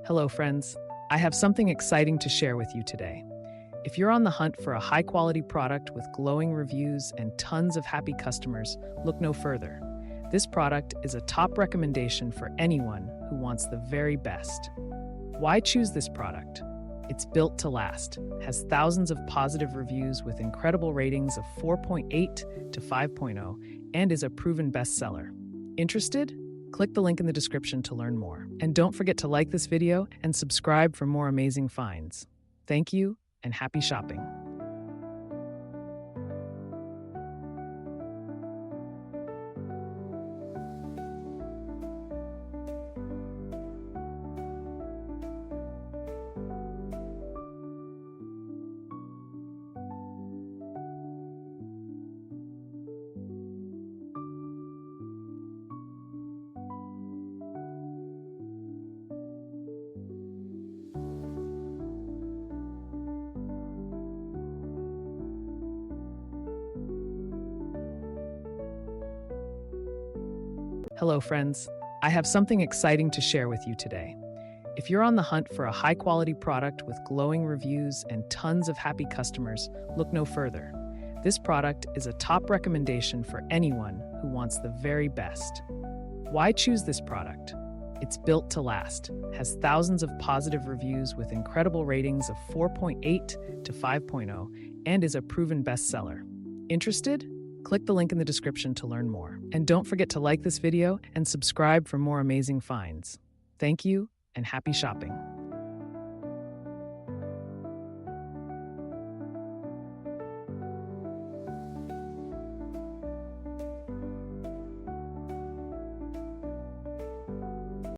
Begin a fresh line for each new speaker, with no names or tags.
Hello, friends. I have something exciting to share with you today. If you're on the hunt for a high-quality product with glowing reviews and tons of happy customers, look no further. This product is a top recommendation for anyone who wants the very best. Why choose this product? It's built to last, has thousands of positive reviews with incredible ratings of 4.8 to 5.0, and is a proven bestseller. Interested? Click the link in the description to learn more. And don't forget to like this video and subscribe for more amazing finds. Thank you and happy shopping. Hello, friends. I have something exciting to share with you today. If you're on the hunt for a high-quality product with glowing reviews and tons of happy customers, look no further. This product is a top recommendation for anyone who wants the very best. Why choose this product? It's built to last, has thousands of positive reviews with incredible ratings of 4.8 to 5.0, and is a proven bestseller. Interested? Click the link in the description to learn more. And don't forget to like this video and subscribe for more amazing finds. Thank you and happy shopping.